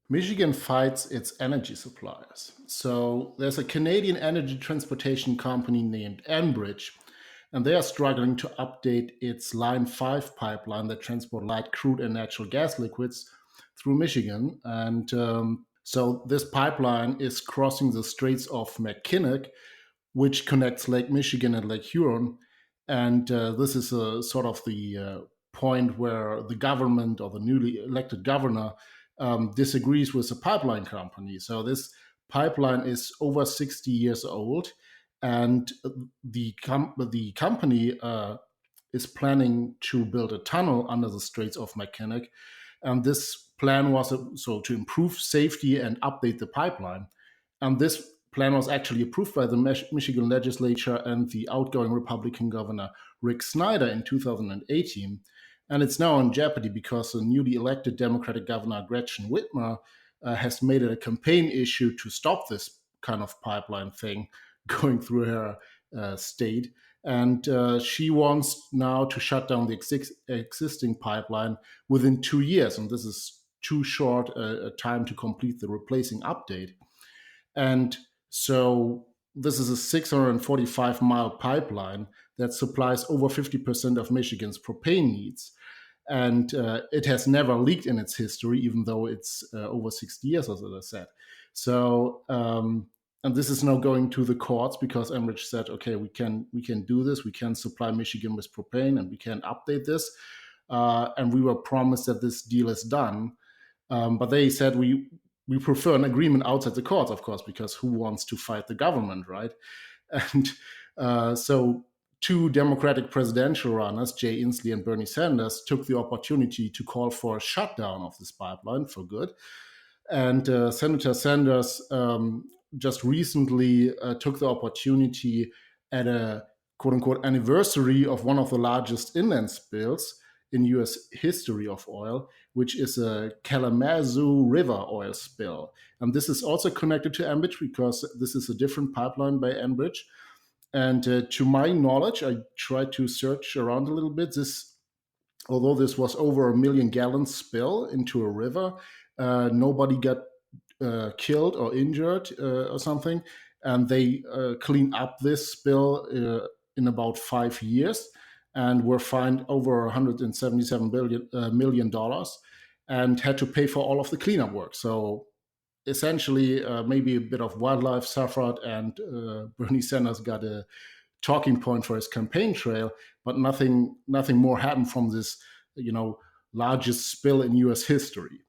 Michigan fights its energy suppliers. So there's a Canadian energy transportation company named Enbridge, and they are struggling to update its Line 5 pipeline that transport light crude and natural gas liquids through Michigan. And so this pipeline is crossing the Straits of Mackinac, which connects Lake Michigan and Lake Huron. And this is sort of the point where the government or the newly elected governor disagrees with the pipeline company. So this pipeline is over 60 years old, and the company is planning to build a tunnel under the Straits of Mackinac. And this plan was so to improve safety and update the pipeline. And this plan was actually approved by the Michigan legislature and the outgoing Republican governor Rick Snyder in 2018. And it's now in jeopardy because the newly elected Democratic governor Gretchen Whitmer has made it a campaign issue to stop this kind of pipeline thing going through her state. And she wants now to shut down the existing pipeline within 2 years. And this is too short a time to complete the replacing update. And so this is a 645-mile pipeline that supplies over 50% of Michigan's propane needs. And it has never leaked in its history, even though it's over 60 years, as I said. So, and this is now going to the courts because Enbridge said, okay, we can do this. We can supply Michigan with propane, and we can update this. And we were promised that this deal is done. But they said we prefer an agreement outside the courts, of course, because who wants to fight the government, right? And so two Democratic presidential runners, Jay Inslee and Bernie Sanders, took the opportunity to call for a shutdown of this pipeline for good. And Senator Sanders just recently took the opportunity at a quote unquote anniversary of one of the largest inland spills in US history of oil, which is a Kalamazoo River oil spill. And this is also connected to Enbridge because this is a different pipeline by Enbridge. And to my knowledge, I tried to search around a little bit. Although this was over 1 million-gallon spill into a river, nobody got killed or injured or something. And they cleaned up this spill in about 5 years and were fined over $177 million and had to pay for all of the cleanup work. So essentially, maybe a bit of wildlife suffered, and Bernie Sanders got a talking point for his campaign trail, but nothing more happened from this, largest spill in U.S. history.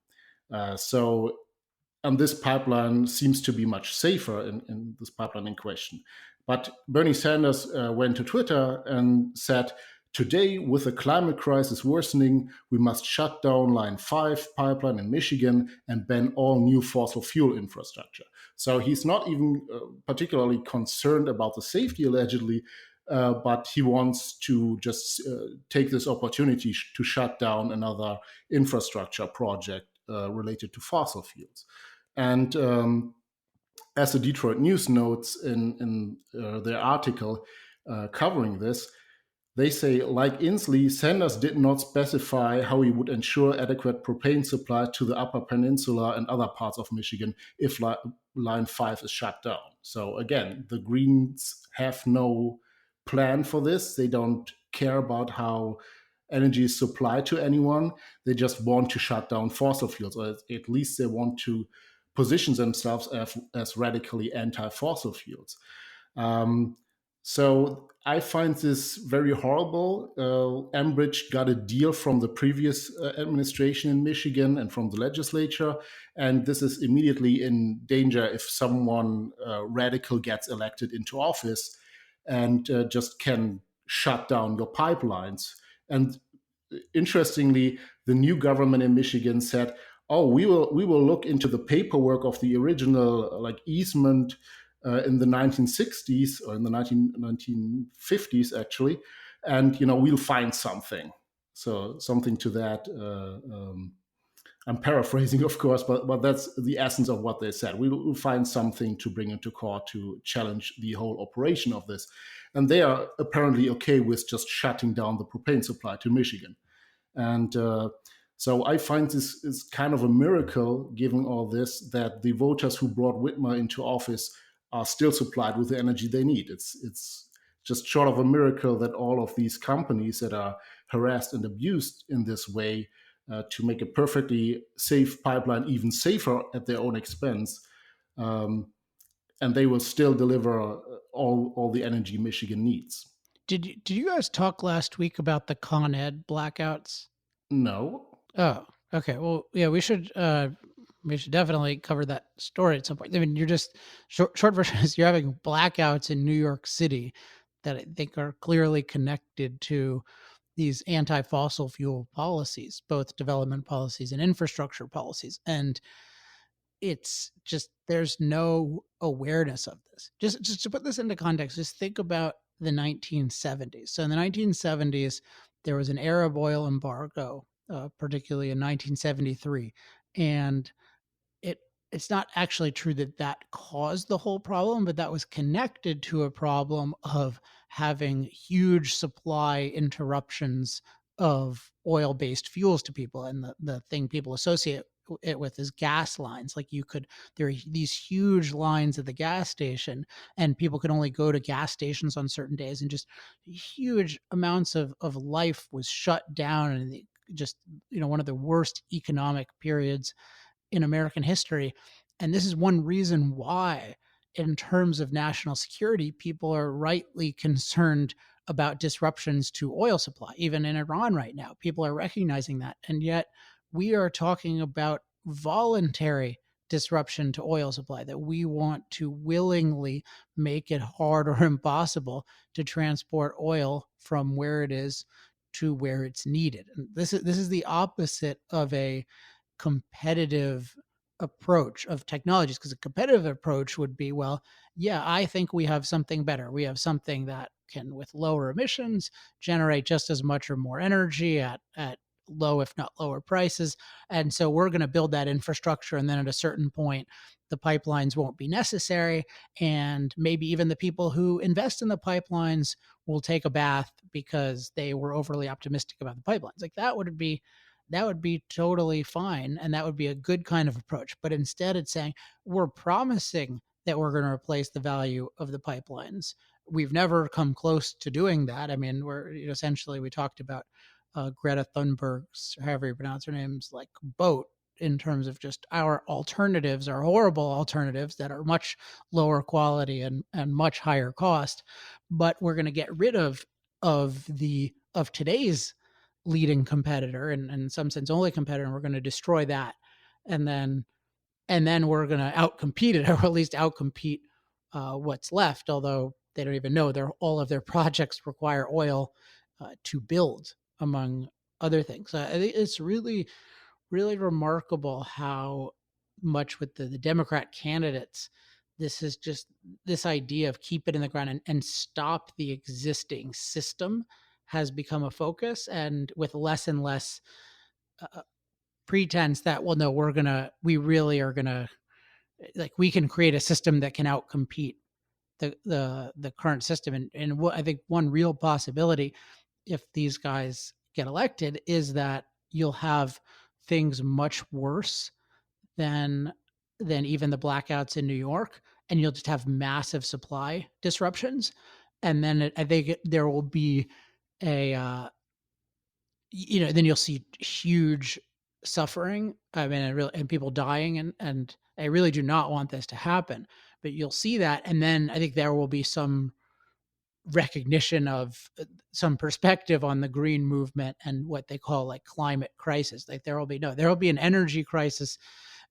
And this pipeline seems to be much safer in this pipeline in question. But Bernie Sanders went to Twitter and said, today, with the climate crisis worsening, we must shut down Line 5 pipeline in Michigan and ban all new fossil fuel infrastructure. So he's not even particularly concerned about the safety, allegedly, but he wants to just take this opportunity to shut down another infrastructure project related to fossil fuels. And as the Detroit News notes in their article covering this, they say, like Inslee, Sanders did not specify how he would ensure adequate propane supply to the Upper Peninsula and other parts of Michigan if Line 5 is shut down. So again, the Greens have no plan for this. They don't care about how energy is supplied to anyone. They just want to shut down fossil fuels, or at least they want to position themselves as radically anti-fossil fuels. So I find this very horrible. Enbridge got a deal from the previous administration in Michigan and from the legislature, and this is immediately in danger if someone radical gets elected into office and just can shut down your pipelines. And interestingly, the new government in Michigan said, "Oh, we will look into the paperwork of the original easement." In the 1960s or in the 1950s, actually, and we'll find something. So something to that. I'm paraphrasing, of course, but that's the essence of what they said. We'll find something to bring into court to challenge the whole operation of this, and they are apparently okay with just shutting down the propane supply to Michigan. And So I find this is kind of a miracle, given all this, that the voters who brought Whitmer into office are still supplied with the energy they need. It's just short of a miracle that all of these companies that are harassed and abused in this way to make a perfectly safe pipeline even safer at their own expense, um, and they will still deliver all the energy Michigan needs. Did you guys talk last week about the Con Ed blackouts? No. Oh, okay. Well, yeah, we should definitely cover that story at some point. I mean, you're just short version is you're having blackouts in New York City that I think are clearly connected to these anti-fossil fuel policies, both development policies and infrastructure policies. And it's just there's no awareness of this. Just to put this into context, just think about the 1970s. So in the 1970s, there was an Arab oil embargo, particularly in 1973, and it it's not actually true that that caused the whole problem, but that was connected to a problem of having huge supply interruptions of oil-based fuels to people. And the thing people associate it with is gas lines. Like there are these huge lines at the gas station, and people could only go to gas stations on certain days, and just huge amounts of life was shut down, and just one of the worst economic periods in American history. And this is one reason why, in terms of national security, people are rightly concerned about disruptions to oil supply. Even in Iran right now, people are recognizing that. And yet, we are talking about voluntary disruption to oil supply, that we want to willingly make it hard or impossible to transport oil from where it is to where it's needed. And this is the opposite of a competitive approach of technologies, because a competitive approach would be, well, yeah, I think we have something better. We have something that can, with lower emissions, generate just as much or more energy at low, if not lower prices. And so we're going to build that infrastructure. And then at a certain point, the pipelines won't be necessary. And maybe even the people who invest in the pipelines will take a bath because they were overly optimistic about the pipelines. Like that would be totally fine, and that would be a good kind of approach. But instead, it's saying we're promising that we're going to replace the value of the pipelines. We've never come close to doing that. I mean, essentially we talked about Greta Thunberg's, however you pronounce her name's, like, boat, in terms of just our alternatives, our horrible alternatives that are much lower quality and much higher cost. But we're going to get rid of today's leading competitor, and in some sense only competitor, and we're going to destroy that. And then and then we're going to outcompete it, or at least outcompete what's left, although they don't even know all of their projects require oil to build, among other things. I think it's really, really remarkable how much with the Democrat candidates, this is just this idea of keep it in the ground and stop the existing system has become a focus, and with less and less uh, pretense that, well, no, we really are gonna, like, we can create a system that can outcompete the current system. And what I think one real possibility, if these guys get elected, is that you'll have things much worse than even the blackouts in New York, and you'll just have massive supply disruptions. And then I think there will be a then you'll see huge suffering. I mean, and people dying, and I really do not want this to happen. But you'll see that, and then I think there will be some recognition of some perspective on the green movement and what they call, like, climate crisis. Like, there will be an energy crisis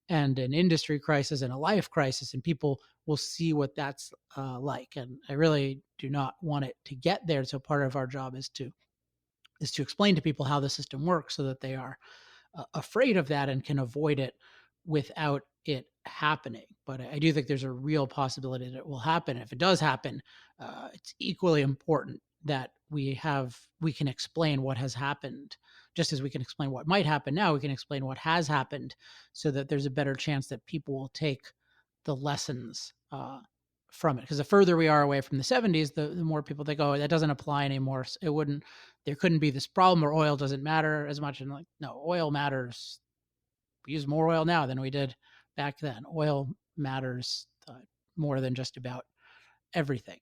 and an industry crisis and a life crisis, and people will see what that's like. And I really do not want it to get there. So part of our job is to explain to people how the system works, so that they are afraid of that and can avoid it without it happening. But I do think there's a real possibility that it will happen. If it does happen, it's equally important that we can explain what has happened. Just as we can explain what might happen now, we can explain what has happened, so that there's a better chance that people will take the lessons from it. Because the further we are away from the 70s, the more people think, oh, that doesn't apply anymore. It wouldn't there couldn't be this problem or oil doesn't matter as much. And like, no, oil matters. We use more oil now than we did back then. Oil matters more than just about everything.